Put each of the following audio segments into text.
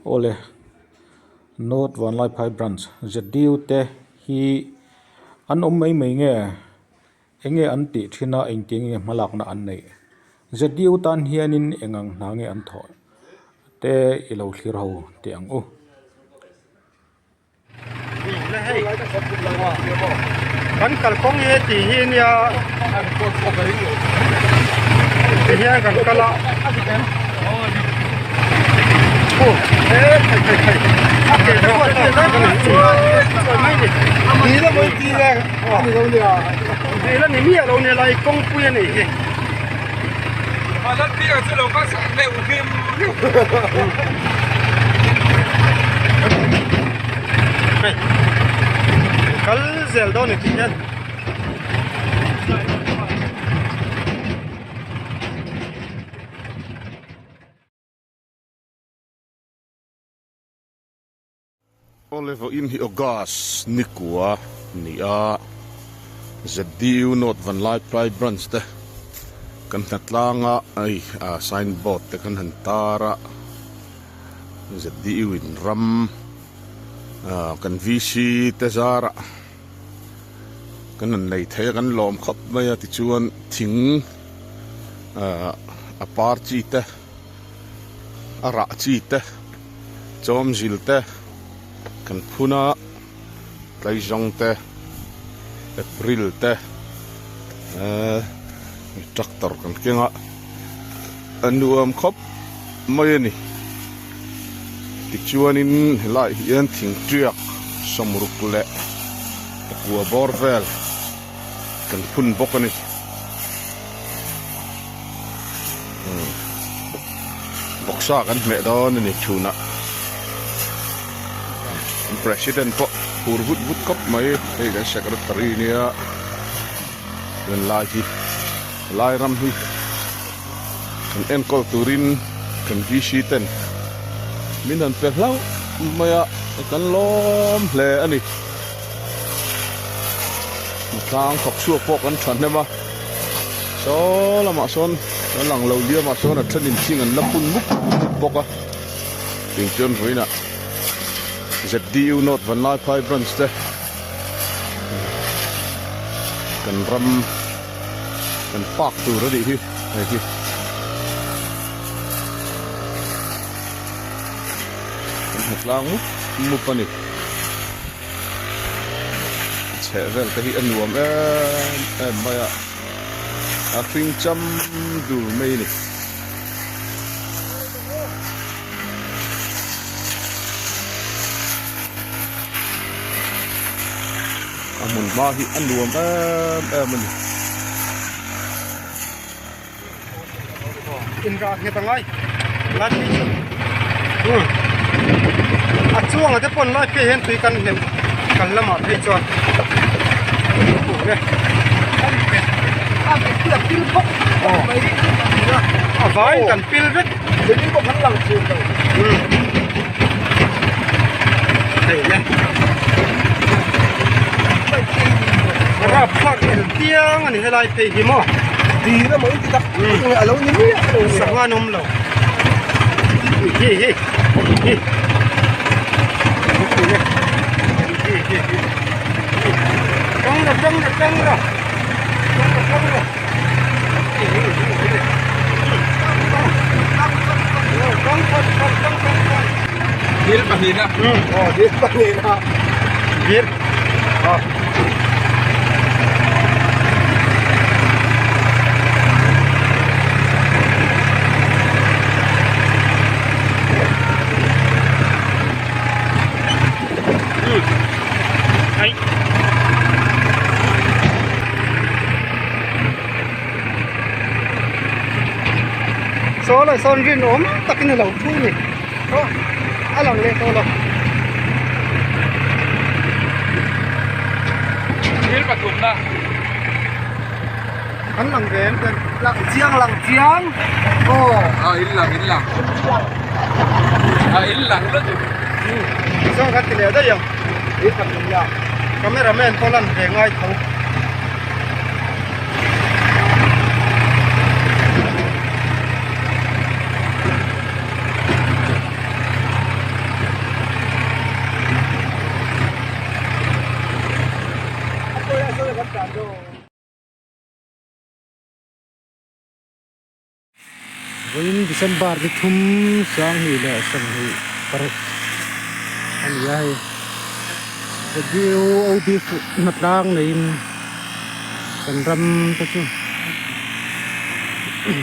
ole North Van Lai Phai branch ZDU te hi an mai mai nge enge an ti thina eng ting nge malak na an nei ZDU tan hianin engang na nge an tho te ilo thlir ho te ang u kan kal kong ye ti hin ya ti hian kan kala okay no ni la moi ti la ni lo ya ni la ni mi lo ne lai kong pu ye ni mà rất tiếc là chỗ các sản liệu phim kal zel do ni ti hian Oliver in hi ogas nikua ni a ZDU North Van Lai Phai branch te kan natlanga ai a signboard te kan hantara ZDU in ram kan VC te zara kan an nei the kan lom khap mai ti chuan thing a par chi te a ra chi te chom zil te kan phuna tlaizong te April te tractor kan kenga anuam khop mai ni tikchuanin lai hian thing triak samruk le akua borvel kan phun bokani boksa kan me don ni thuna president po purvut vut kop mai ei ga secretary nia dan lagi lai ram hi kan enkol turin kan visiten minan perlau maya kan lom hle ani tang khok su po kan than nema so lama son lang lo lia ma son a thanin sing an lapun muk boka ting chon ruina ZDU North Van Lai Phai branch te kan ram kan pak tu radi hi ai hi kan hutlang mu pani chevel te hi anuam em maya a ping cham du mai ni amun ma hi anuam em ni in ra ke tangai lat ni a chuang ate pon lai pe hen tui kan hem kan lama pe chuan a be pil pil phok a vai kan pil vet de ni ko kan lang chu hey ya ra phak el tiang ani helai pe hi mo đi nó mới đi tập ở lâu như vậy sáng qua nôm lâu hi hi hi căng rồi căng rồi căng rồi căng rồi Điên bà hiền à? Điên bà hiền à? Điên số là son riêng ốm ta cái này lẩu thu nhỉ đó à lòng lên thôi rồi Điên bà thùng đó hắn lằng về em cần lằng chiang in lặng đó sao cái này đấy không ít phần nhà cameraman có lần về ngay thấu sen bar di thum sang hi le sang hi parak an yai the view of the natlang nein kan ram ta chu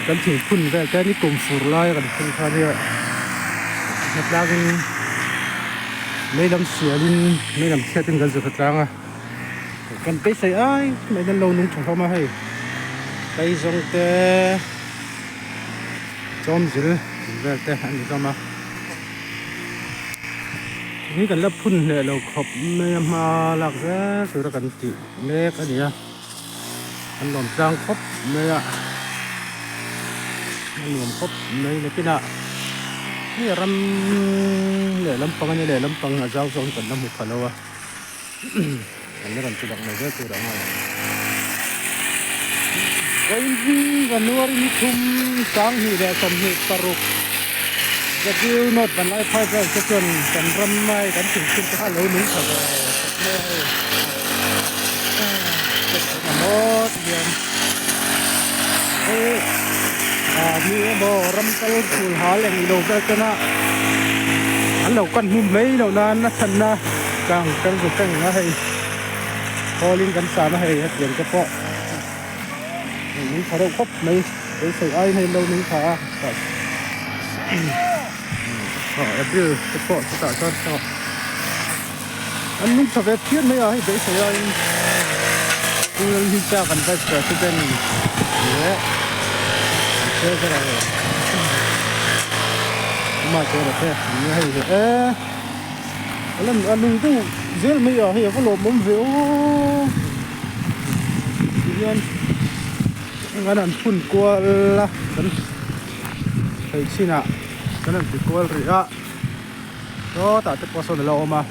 kan thing phun ve ka ni kum fur lai kan phun kha ni natlang mấy năm xưa lên mấy năm xe tin gần giờ thật là cần cái xây ai mấy năm lâu nung chẳng mà hay cái giống cái chôm gì về cái anh gì màนี่กันแล้วพุ่นเนี่ยเราขบไม่มาหลักซะสุดกันติเล็กอันนี้อันหลอมจางคบไม่อะมันหลอมคบไม่ในปีน่ะนี่รำเนี่ยลำปังนี่แหละลำปังอาจารย์สอนกันน้ำมุขแล้ววะอันนี้กันตุลังไม่ได้ตุลังอะไรวันนี้กันนวดมีทุ่มสางหีและสมหิปรุกจะดิวนดบรรลัยไพ่เพื่อจะจนกันรำไม่กันถึงขึ้นข้าเหลวหนุ่มขับเลยจะทำหมดเดือนมีบ่รำกันสูญหายอย่างโลกได้กันนะอันเรากันมุมไม่เรานานนะท่านนะกลางกันสุดแก่งนะให้พอลิงกันสามให้เปลี่ยนกระเพาะนี่เขาเราครบไม่ไปใส่ไอ้ให้เราหนึ่งขาแบบแอบดื้อกระเพาะจะตัดชอบอันนู้นสเวทเทียนไม่เอาให้ไปใส่ไอ้คือที่เจ้ากันไปเกิดที่เป็นเนี่ยเชื่อกันเลยมาเจอแล้วแค่นี้ให้เลยแล้วอันนึงตู้เจ้าไม่เอาให้เขาหลบมุมเสียวเย็นงั้นอันฝุ่นกลัวละกันไอ้ชินะกันอันติดกลัวหรืออะก็ตัดจะพอสนเราออกมา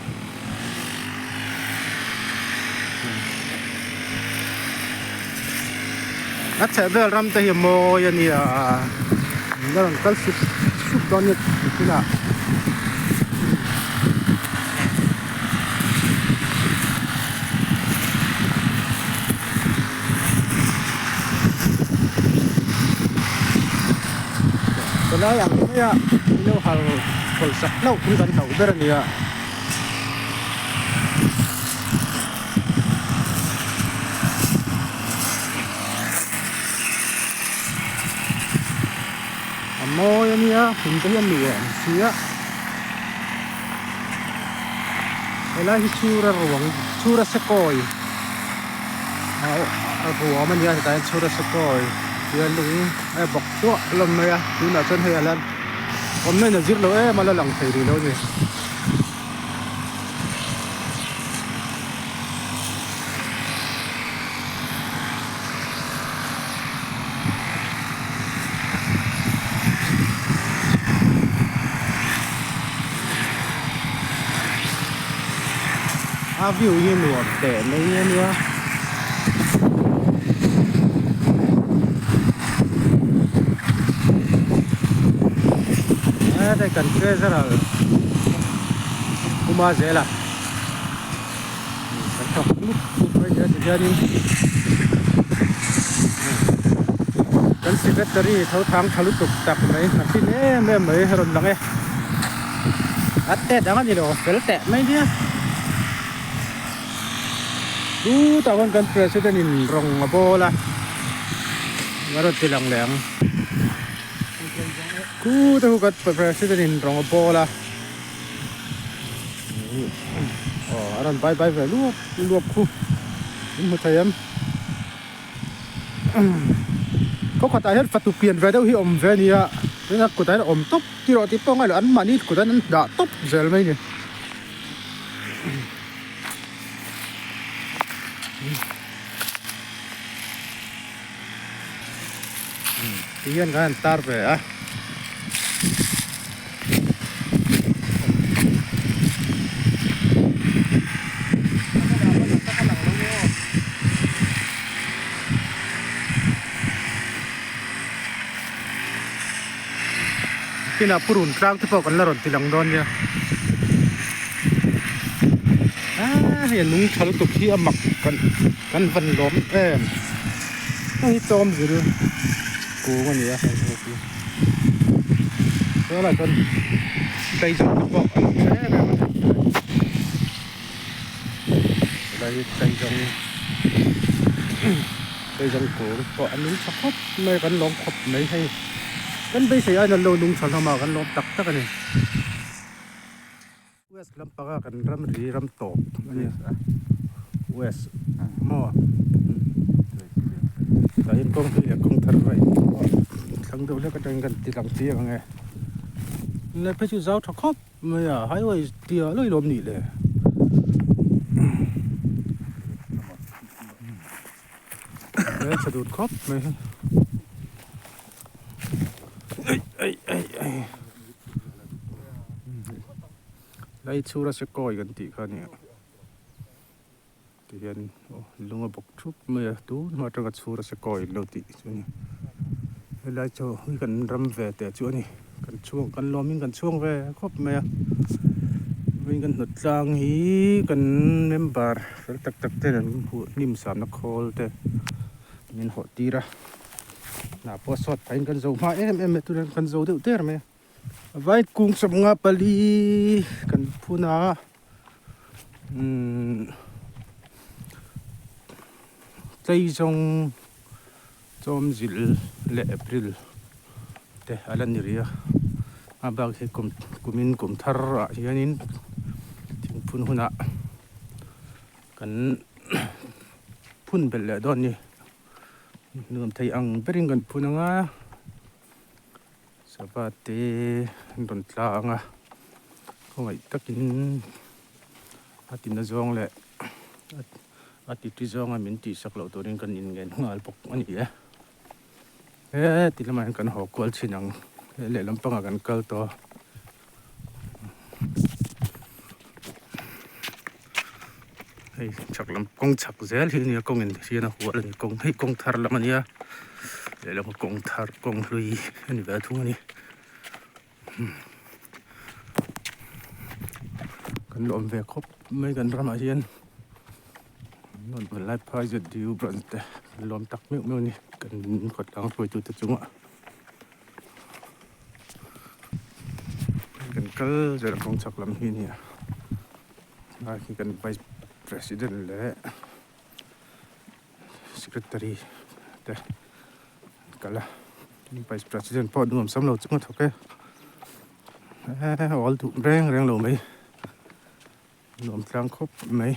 นัดเสด็จรำแต่ยังโมยันนี่นั่นก็สุดตอนนี้ที่น่ะตอนนั้นอย่างนี้อ่ะเราหาคนสักเล่าคุยกันเขาเบอร์นี่อ่ะโมยันนี่หุ่นก็ยังมีเสียเวลาที่ชูระหว่างชูระสกอยเอาหัวมันยังแต่ชูระสกอยเดี๋ยวลุงบอกตัวลมเลยดูหน้าจนให้อะไรผมเนี่ยจะยืดเลยมาแล้วหลังไฟดีแล้วเนี่ยวิวยืนหนวดแต่ในนี้ได้กันแค่ซะแล้วกูมาเสียละกันต่อลุกไปเดี๋ยวนี้กันสิแบตเตอรี่เท่าทางทะลุตุกตักไหมนักที่นี่แม่เหมยรนหลังอัดแต่ดังนี้หรอเป็นแต่ไม่เนี่ยดูตะวันกันเปรี้ยสุดนินรองมาโบละมารถติลังแหลงกูตะวันกันเปรี้ยสุดนินรองมาโบละอันนั้นไปไปลวกคู่มุทัยมเขาขอตายให้ฟัดตุเปลี่ยนไปเดี๋ยวที่อมเวนี่อะนี่นะกูตายอมต๊บที่เราที่ป้องไงหรืออันมานี่กูตายนั้นด่าต๊บเจอไหมเนี่ยIyan kan tar pe ah kina purun krang tipo kan laron tilang don ya yan nung chalo tuk hi amak kan van lom ang itom zuru ko ngani ya đó là con cây trồng bọ sẽ là đây cây trồng cổ bọ núi sắc khóc mấy con lom khóc mấy hay con bây giờ ai là lâu nung sản mà con lom tắc tắc này West lam paga kan ram ri ram top ani West mo tại công ty công thar vậy thằng đâu nó cái trang gần thì làm gì mà nghe lấy phải chịu giáo thọc khóc mà à hay vậy thì lấy lom nỉ lệ lấy sẽ đụt khóc mày lấy chú ra sẽ coi gần tí cái này thì hiện lúc mà bốc chút mày tú mà trong cái chú ra sẽ coi lâu tí chứ nhỉ lấy cho gần râm về để chỗ này gần chuông gần lom mình gần chuông về khóc mày mình gần nốt lang hí gần member phải tắc tắc thế là nim sám nó call thế mình họ đi ra là bỏ sót phải gần dầu mà em tôi gần dầu tự tiếc mày vai cung sập ngã bali kan phuna tây trong zil le april te alan niria abag he kumin kum thar hianin thing phun huna kan phun bel le don ni num thei ang bering kan phunanga sabate don tla anga khoi takin atin na zong le ati ti zong a min ti sak lo torin kan in ngen ngal pok ani ti lamai kan ho kwal chinang le lampanga kan kal to hei chak lam kong chak zel hi ni kong in hian a hual ni kong hei kong thar lam ania le lam kong thar kong hlui ani ba thung ani kan lom ve khop mai kan rama hian non ban lai phai je diu bran te lom tak meu ni kan khot lang phoi tu te chunga kan kal je kong chak lam hi ni a hi kan vice president le secretary te kala vice president po dum sam lo chunga thoke all tu reng lo mai lom tlang khop mai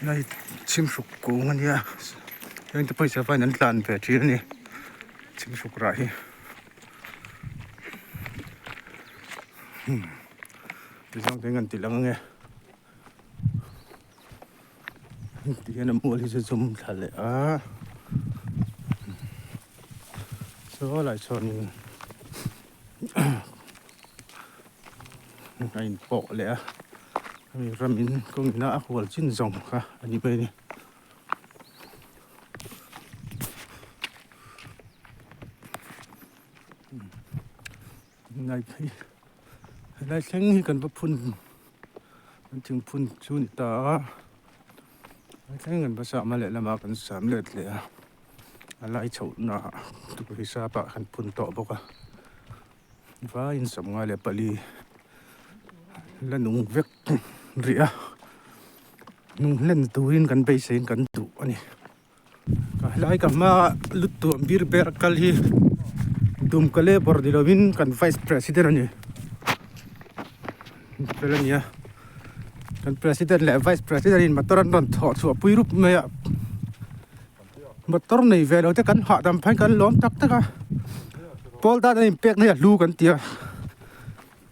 này chim sục cũng anh nha anh ta bây giờ phải nắn làn về trí này chim sục rải thì xong thấy ngần tí lắng nghe thì nó mua thì sẽ dùng thật lệ số lại chọn anh bộ lẽ mình ra mình công nghệ nó hual chín dòng cả anh đi bên đi này này sáng thì cần bắt phun chừng phun chú nít ta sáng cần bắt sạm mà lại làm cần sạm lệ lệ lại chậu nọ tụi cái sa bạc cần phun tọ bốc à và in sầm ngay lệ bali là nung vét rỉa nung lên tuin kan bay sen kan tu ani lai ka ma lut tu bir ber kal hi dum kale bor dilovin kan vice president ani pelania kan president le vice president in matoran don tho chu pui rup me motor nei velo te kan ha dam phan kan lom tak taka pol da nei pek nei lu kan tia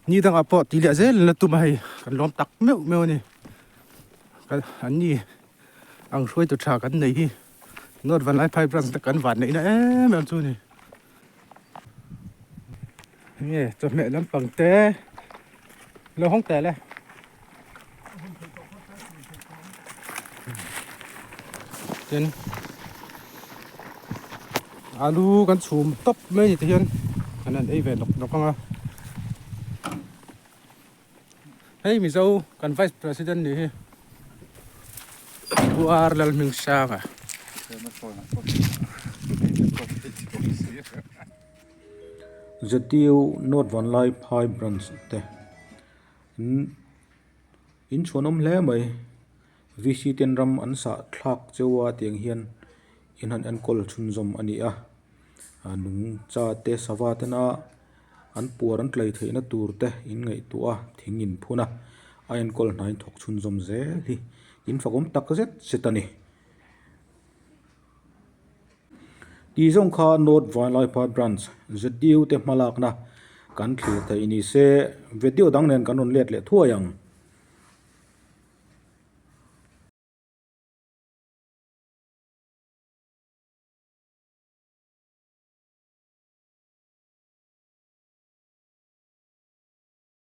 ni dang apo ti le zel na tu mai kan lom tak meu ni kan an ni ang soi tu tha kan nei hi not van lai phai brang ta kan van nei na em chu ni nghe cho mẹ lắm bằng té lâu không té lên trên alu kan chùm tóc mấy thì hiền anh ấy về đọc không à hey mi dâu kan vice president này luar lal ming sanga ZTU North Van Lai Phai branch te in chuanom hle mai VC ten ram an sa thlak chewa tiang hian in han an kol chhun zom ani a nung cha te sawa te na an puar an tlai theina tur te in ngai tu a thingin phuna a an kol hnain thok chhun zom zel hi in fakom tak zet setani ti zong kha North Van Lai Phai branch ZTU te malak na kan thlir thei ni se video dang nen kan on let le thua yang